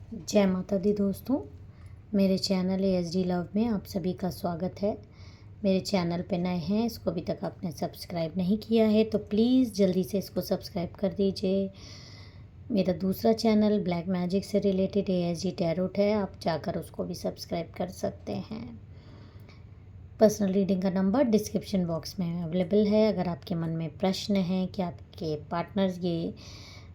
जय माता दी दोस्तों। मेरे चैनल ASD लव में आप सभी का स्वागत है। मेरे चैनल पे नए हैं, इसको अभी तक आपने सब्सक्राइब नहीं किया है तो प्लीज़ जल्दी से इसको सब्सक्राइब कर दीजिए। मेरा दूसरा चैनल ब्लैक मैजिक से रिलेटेड ASD टैरोट है, आप जाकर उसको भी सब्सक्राइब कर सकते हैं। पर्सनल रीडिंग का नंबर डिस्क्रिप्शन बॉक्स में अवेलेबल है। अगर आपके मन में प्रश्न हैं कि आपके पार्टनर ये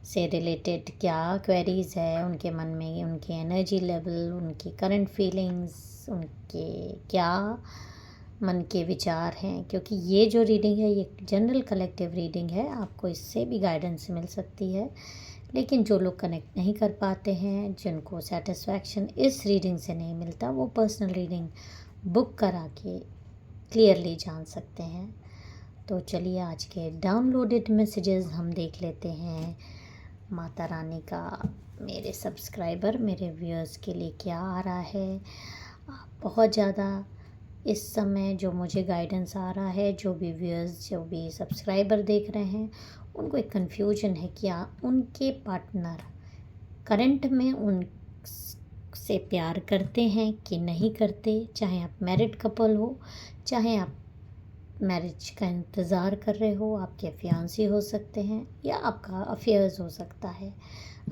से रिलेटेड क्या क्वेरीज़ है, उनके मन में उनकी एनर्जी लेवल, उनकी करंट फीलिंग्स, उनके क्या मन के विचार हैं, क्योंकि ये जो रीडिंग है ये जनरल कलेक्टिव रीडिंग है, आपको इससे भी गाइडेंस मिल सकती है। लेकिन जो लोग कनेक्ट नहीं कर पाते हैं, जिनको सेटिस्फैक्शन इस रीडिंग से नहीं मिलता, वो पर्सनल रीडिंग बुक करा के क्लियरली जान सकते हैं। तो चलिए आज के डाउनलोडेड मैसेजेस हम देख लेते हैं। माता रानी का मेरे सब्सक्राइबर, मेरे व्यूअर्स के लिए क्या आ रहा है। बहुत ज़्यादा इस समय जो मुझे गाइडेंस आ रहा है, जो भी व्यूअर्स, जो भी सब्सक्राइबर देख रहे हैं, उनको एक कन्फ्यूजन है कि उनके पार्टनर करंट में उनसे प्यार करते हैं कि नहीं करते। चाहे आप मैरिड कपल हो, चाहे आप मैरिज का इंतज़ार कर रहे हो, आपके फियांसी हो सकते हैं या आपका अफेयर्स हो सकता है,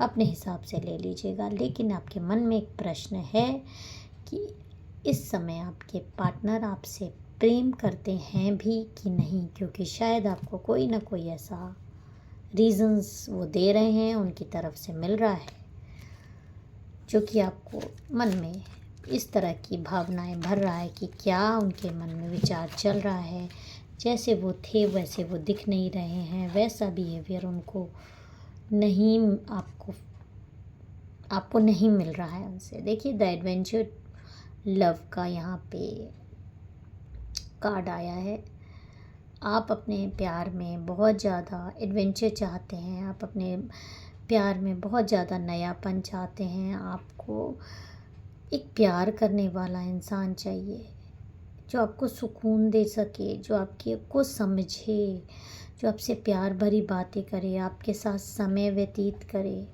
अपने हिसाब से ले लीजिएगा। लेकिन आपके मन में एक प्रश्न है कि इस समय आपके पार्टनर आपसे प्रेम करते हैं भी कि नहीं, क्योंकि शायद आपको कोई ना कोई ऐसा रीज़न्स वो दे रहे हैं, उनकी तरफ से मिल रहा है, जो कि आपको मन में इस तरह की भावनाएं भर रहा है कि क्या उनके मन में विचार चल रहा है, जैसे वो थे वैसे वो दिख नहीं रहे हैं, वैसा बिहेवियर उनको नहीं, आपको नहीं मिल रहा है उनसे। देखिए, द एडवेंचर लव का यहाँ पे कार्ड आया है। आप अपने प्यार में बहुत ज़्यादा एडवेंचर चाहते हैं, आप अपने प्यार में बहुत ज़्यादा नयापन चाहते हैं। आपको एक प्यार करने वाला इंसान चाहिए, जो आपको सुकून दे सके, जो आपको समझे, जो आपसे प्यार भरी बातें करे, आपके साथ समय व्यतीत करे,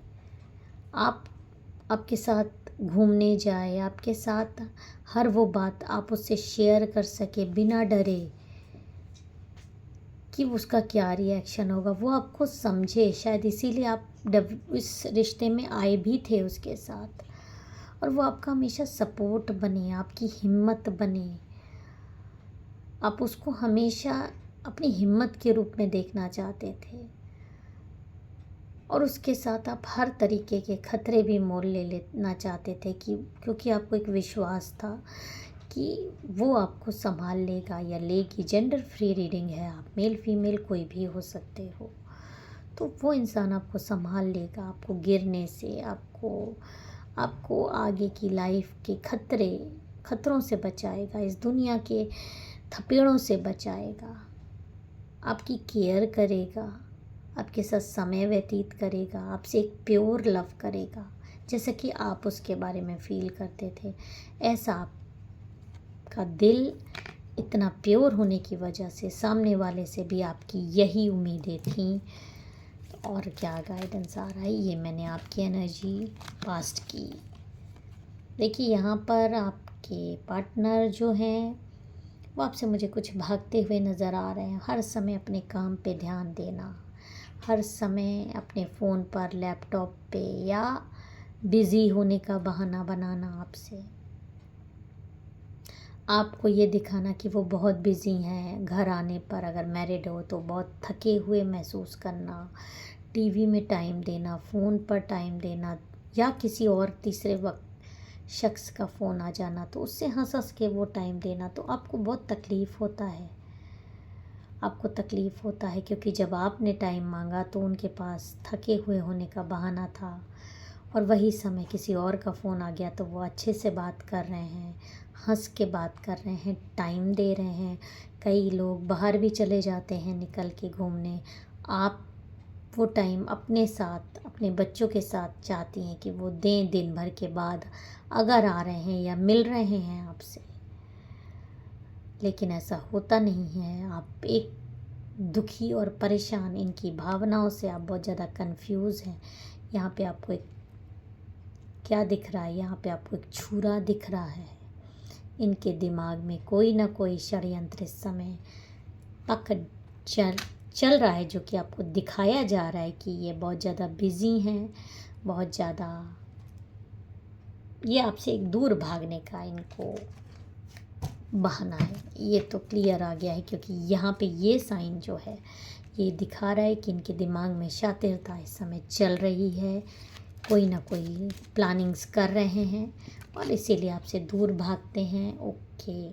आपके साथ घूमने जाए, आपके साथ हर वो बात आप उससे शेयर कर सके बिना डरे कि उसका क्या रिएक्शन होगा। वो आपको समझे, शायद इसीलिए आप इस रिश्ते में आए भी थे उसके साथ, और वो आपका हमेशा सपोर्ट बने, आपकी हिम्मत बने। आप उसको हमेशा अपनी हिम्मत के रूप में देखना चाहते थे, और उसके साथ आप हर तरीके के खतरे भी मोल ले लेना चाहते थे, क्योंकि आपको एक विश्वास था कि वो आपको संभाल लेगा या लेगी। जेंडर फ्री रीडिंग है, आप मेल फीमेल कोई भी हो सकते हो, तो वो इंसान आपको संभाल लेगा, आपको गिरने से, आपको आगे की लाइफ के खतरों से बचाएगा, इस दुनिया के थपेड़ों से बचाएगा, आपकी केयर करेगा, आपके साथ समय व्यतीत करेगा, आपसे एक प्योर लव करेगा, जैसे कि आप उसके बारे में फील करते थे। ऐसा आपका दिल इतना प्योर होने की वजह से सामने वाले से भी आपकी यही उम्मीदें थीं। तो और क्या गाइडेंस आ रहा है, ये मैंने आपकी एनर्जी पास्ट की। देखिए, यहाँ पर आपके पार्टनर जो हैं वो आपसे मुझे कुछ भागते हुए नज़र आ रहे हैं। हर समय अपने काम पे ध्यान देना, हर समय अपने फ़ोन पर, लैपटॉप पे, या बिज़ी होने का बहाना बनाना आपसे, आपको ये दिखाना कि वो बहुत बिज़ी हैं। घर आने पर अगर मैरिड हो तो बहुत थके हुए महसूस करना, टीवी में टाइम देना, फ़ोन पर टाइम देना, या किसी और तीसरे वक्त शख्स का फ़ोन आ जाना तो उससे हंस हंस के वो टाइम देना, तो आपको बहुत तकलीफ़ होता है। आपको तकलीफ़ होता है क्योंकि जब आपने टाइम मांगा तो उनके पास थके हुए होने का बहाना था, और वही समय किसी और का फ़ोन आ गया तो वो अच्छे से बात कर रहे हैं, हंस के बात कर रहे हैं, टाइम दे रहे हैं। कई लोग बाहर भी चले जाते हैं निकल के घूमने, आप वो टाइम अपने साथ, अपने बच्चों के साथ चाहती हैं कि वो दें दिन भर के बाद, अगर आ रहे हैं या मिल रहे हैं आपसे। लेकिन ऐसा होता नहीं है। आप एक दुखी और परेशान, इनकी भावनाओं से आप बहुत ज़्यादा कंफ्यूज हैं। यहाँ पे आपको एक क्या दिख रहा है यहाँ पे? आपको एक छुरा दिख रहा है। इनके दिमाग में कोई ना कोई षड्यंत्र इस समय पक चल रहा है, जो कि आपको दिखाया जा रहा है कि ये बहुत ज़्यादा बिजी हैं, बहुत ज़्यादा ये आपसे एक दूर भागने का इनको बहाना है। ये तो क्लियर आ गया है, क्योंकि यहाँ पे ये साइन जो है ये दिखा रहा है कि इनके दिमाग में शातिरता इस समय चल रही है, कोई ना कोई प्लानिंग्स कर रहे हैं और इसीलिए आपसे दूर भागते हैं। ओके,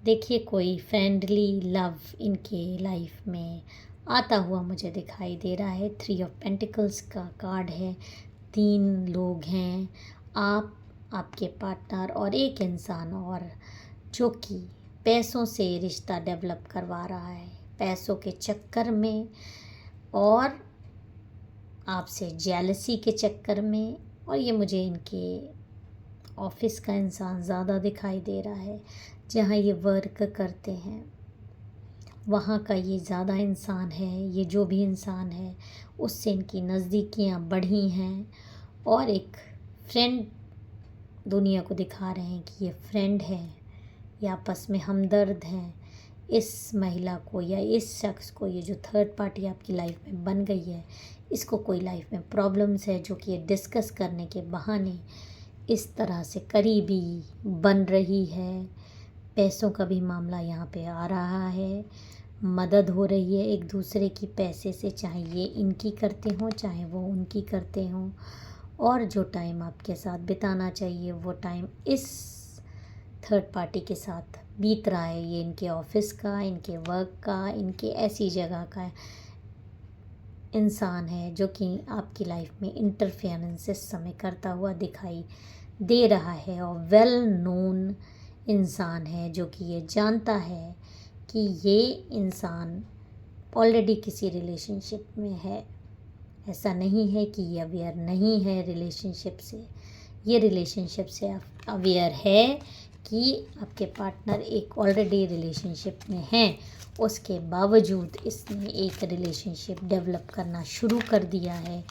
देखिए कोई फ्रेंडली लव इनके लाइफ में आता हुआ मुझे दिखाई दे रहा है। 3 ऑफ पेंटिकल्स का कार्ड है। 3 लोग हैं, आप, आपके पार्टनर और एक इंसान और, जो कि पैसों से रिश्ता डेवलप करवा रहा है, पैसों के चक्कर में और आपसे जेलसी के चक्कर में। और ये मुझे इनके ऑफिस का इंसान ज़्यादा दिखाई दे रहा है, जहाँ ये वर्क करते हैं वहाँ का ये ज़्यादा इंसान है। ये जो भी इंसान है उससे इनकी नज़दीकियाँ बढ़ी हैं और एक फ्रेंड दुनिया को दिखा रहे हैं कि ये फ्रेंड है, ये आपस में हमदर्द हैं। इस महिला को या इस शख्स को, ये जो थर्ड पार्टी आपकी लाइफ में बन गई है, इसको कोई लाइफ में प्रॉब्लम्स है, जो कि ये डिस्कस करने के बहाने इस तरह से करीबी बन रही है। पैसों का भी मामला यहाँ पे आ रहा है, मदद हो रही है एक दूसरे की पैसे से, चाहे ये इनकी करते हों चाहे वो उनकी करते हों। और जो टाइम आपके साथ बिताना चाहिए वो टाइम इस थर्ड पार्टी के साथ बीत रहा है। ये इनके ऑफिस का, इनके वर्क का, इनके ऐसी जगह का इंसान है जो कि आपकी लाइफ में इंटरफेरेंस इस समय करता हुआ दिखाई दे रहा है। और वेल नोन इंसान है, जो कि ये जानता है कि ये इंसान ऑलरेडी किसी रिलेशनशिप में है। ऐसा नहीं है कि ये अवेयर नहीं है रिलेशनशिप से, ये रिलेशनशिप से अवेयर है कि आपके पार्टनर एक ऑलरेडी रिलेशनशिप में हैं। उसके बावजूद इसने एक रिलेशनशिप डेवलप करना शुरू कर दिया है,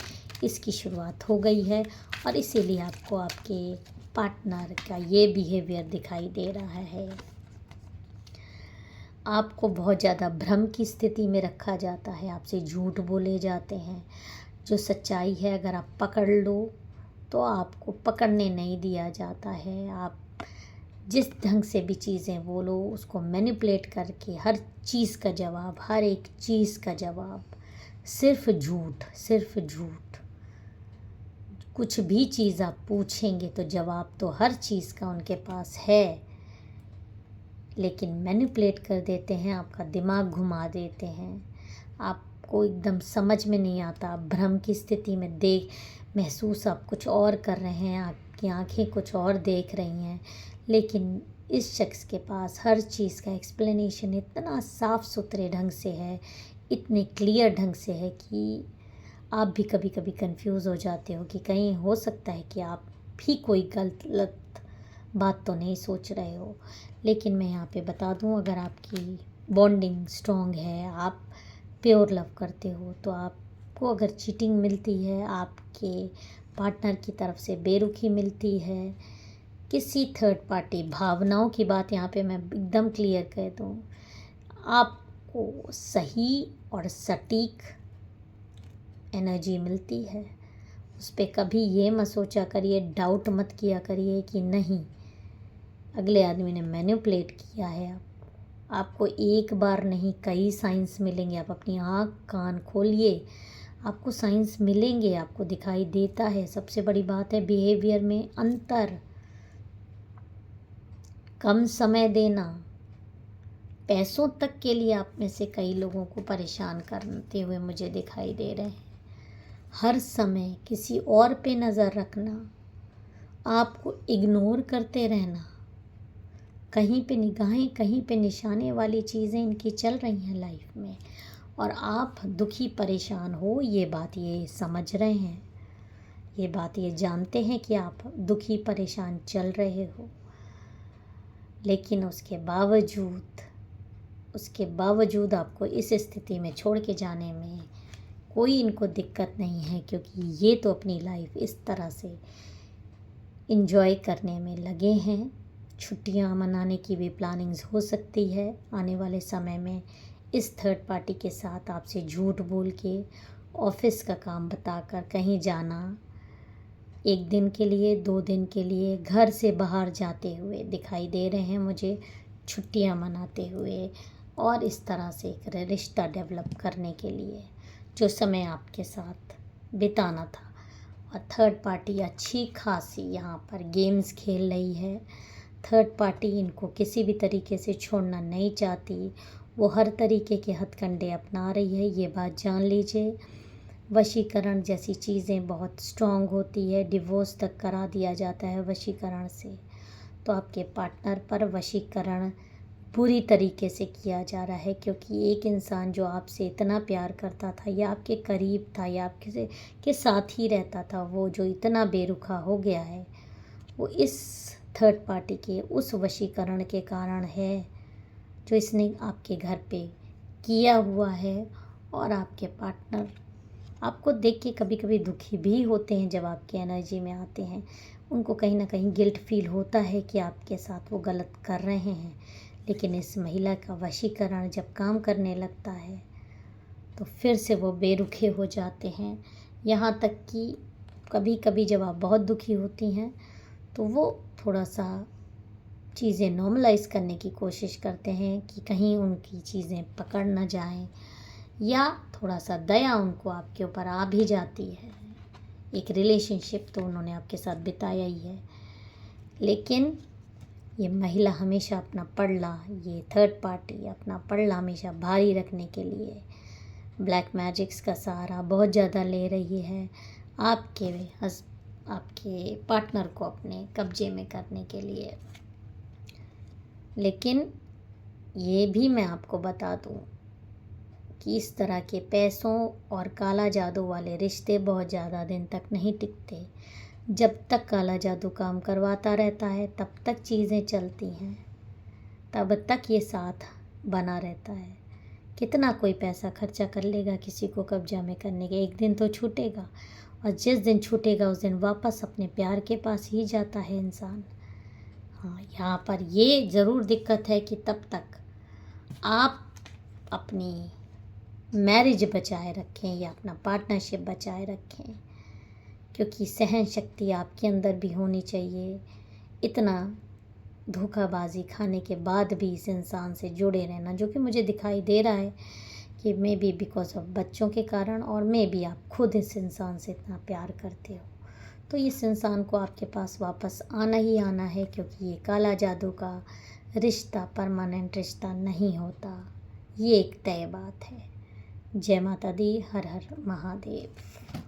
इसकी शुरुआत हो गई है और इसीलिए आपको आपके पार्टनर का ये बिहेवियर दिखाई दे रहा है। आपको बहुत ज़्यादा भ्रम की स्थिति में रखा जाता है, आपसे झूठ बोले जाते हैं। जो सच्चाई है अगर आप पकड़ लो तो आपको पकड़ने नहीं दिया जाता है। आप जिस ढंग से भी चीज़ें बोलो उसको मैनिपुलेट करके हर चीज़ का जवाब, हर एक चीज़ का जवाब सिर्फ झूठ, सिर्फ झूठ। कुछ भी चीज़ आप पूछेंगे तो जवाब तो हर चीज़ का उनके पास है, लेकिन मैनिपुलेट कर देते हैं, आपका दिमाग घुमा देते हैं, आपको एकदम समझ में नहीं आता। आप भ्रम की स्थिति में महसूस आप कुछ और कर रहे हैं, आपकी आंखें कुछ और देख रही हैं, लेकिन इस शख्स के पास हर चीज़ का एक्सप्लेनेशन इतना साफ़ सुथरे ढंग से है, इतने क्लियर ढंग से है कि आप भी कभी कभी कंफ्यूज हो जाते हो कि कहीं हो सकता है कि आप भी कोई गलत बात तो नहीं सोच रहे हो। लेकिन मैं यहाँ पे बता दूँ, अगर आपकी बॉन्डिंग स्ट्रॉन्ग है, आप प्योर लव करते हो, तो आपको अगर चीटिंग मिलती है, आपके पार्टनर की तरफ से बेरुखी मिलती है, किसी थर्ड पार्टी भावनाओं की बात यहाँ पे मैं एकदम क्लियर कह दूँ, आपको सही और सटीक एनर्जी मिलती है। उस पर कभी ये मत सोचा करिए, डाउट मत किया करिए कि नहीं अगले आदमी ने मैनिपुलेट किया है। आपको एक बार नहीं कई साइंस मिलेंगे, आप अपनी आँख कान खोलिए, आपको साइंस मिलेंगे, आपको दिखाई देता है। सबसे बड़ी बात है बिहेवियर में अंतर, कम समय देना, पैसों तक के लिए आप में से कई लोगों को परेशान करते हुए मुझे दिखाई दे रहे हैं। हर समय किसी और पे नज़र रखना, आपको इग्नोर करते रहना, कहीं पे निगाहें कहीं पे निशाने वाली चीज़ें इनकी चल रही हैं लाइफ में, और आप दुखी परेशान हो, ये बात ये समझ रहे हैं, ये बात ये जानते हैं कि आप दुखी परेशान चल रहे हो, लेकिन उसके बावजूद आपको इस स्थिति में छोड़ के जाने में कोई इनको दिक्कत नहीं है, क्योंकि ये तो अपनी लाइफ इस तरह से इन्जॉय करने में लगे हैं। छुट्टियां मनाने की भी प्लानिंग्स हो सकती है आने वाले समय में। इस थर्ड पार्टी के साथ आपसे झूठ बोल के ऑफिस का काम बताकर कहीं जाना, 1 दिन के लिए 2 दिन के लिए घर से बाहर जाते हुए दिखाई दे रहे हैं मुझे, छुट्टियां मनाते हुए, और इस तरह से एक रिश्ता डेवलप करने के लिए जो समय आपके साथ बिताना था। और थर्ड पार्टी अच्छी खासी यहाँ पर गेम्स खेल रही है। थर्ड पार्टी इनको किसी भी तरीके से छोड़ना नहीं चाहती, वो हर तरीके के हथकंडे अपना रही है, ये बात जान लीजिए। वशीकरण जैसी चीज़ें बहुत स्ट्रॉन्ग होती है, डिवोर्स तक करा दिया जाता है वशीकरण से। तो आपके पार्टनर पर वशीकरण बुरी तरीके से किया जा रहा है, क्योंकि एक इंसान जो आपसे इतना प्यार करता था या आपके करीब था या आपके के साथ ही रहता था, वो जो इतना बेरुखा हो गया है, वो इस थर्ड पार्टी के उस वशीकरण के कारण है जो इसने आपके घर पे किया हुआ है। और आपके पार्टनर आपको देख के कभी कभी दुखी भी होते हैं जब आपकी एनर्जी में आते हैं। उनको कहीं ना कहीं गिल्ट फील होता है कि आपके साथ वो गलत कर रहे हैं, लेकिन इस महिला का वशीकरण जब काम करने लगता है तो फिर से वो बेरुखे हो जाते हैं। यहाँ तक कि कभी कभी जब आप बहुत दुखी होती हैं तो वो थोड़ा सा चीज़ें नॉर्मलाइज करने की कोशिश करते हैं कि कहीं उनकी चीज़ें पकड़ ना जाएं, या थोड़ा सा दया उनको आपके ऊपर आ भी जाती है। एक रिलेशनशिप तो उन्होंने आपके साथ बिताया ही है, लेकिन ये महिला हमेशा अपना पड़ला, ये थर्ड पार्टी अपना पड़ला हमेशा भारी रखने के लिए ब्लैक मैजिक्स का सहारा बहुत ज़्यादा ले रही है, आपके पार्टनर को अपने कब्जे में करने के लिए। लेकिन ये भी मैं आपको बता दूं कि इस तरह के पैसों और काला जादू वाले रिश्ते बहुत ज़्यादा दिन तक नहीं टिकते। जब तक काला जादू काम करवाता रहता है तब तक चीज़ें चलती हैं, तब तक ये साथ बना रहता है। कितना कोई पैसा खर्चा कर लेगा किसी को कब्जा में करने के, एक दिन तो छूटेगा, और जिस दिन छूटेगा उस दिन वापस अपने प्यार के पास ही जाता है इंसान। हाँ, यहाँ पर ये ज़रूर दिक्कत है कि तब तक आप अपनी मैरिज बचाए रखें या अपना पार्टनरशिप बचाए रखें, क्योंकि सहन शक्ति आपके अंदर भी होनी चाहिए। इतना धोखाबाजी खाने के बाद भी इस इंसान से जुड़े रहना, जो कि मुझे दिखाई दे रहा है कि मे बी बिकॉज ऑफ बच्चों के कारण, और मे बी आप खुद इस इंसान से इतना प्यार करते हो, तो इस इंसान को आपके पास वापस आना ही आना है, क्योंकि ये काला जादू का रिश्ता परमानेंट रिश्ता नहीं होता, ये एक तय बात है। जय माता दी, हर हर महादेव।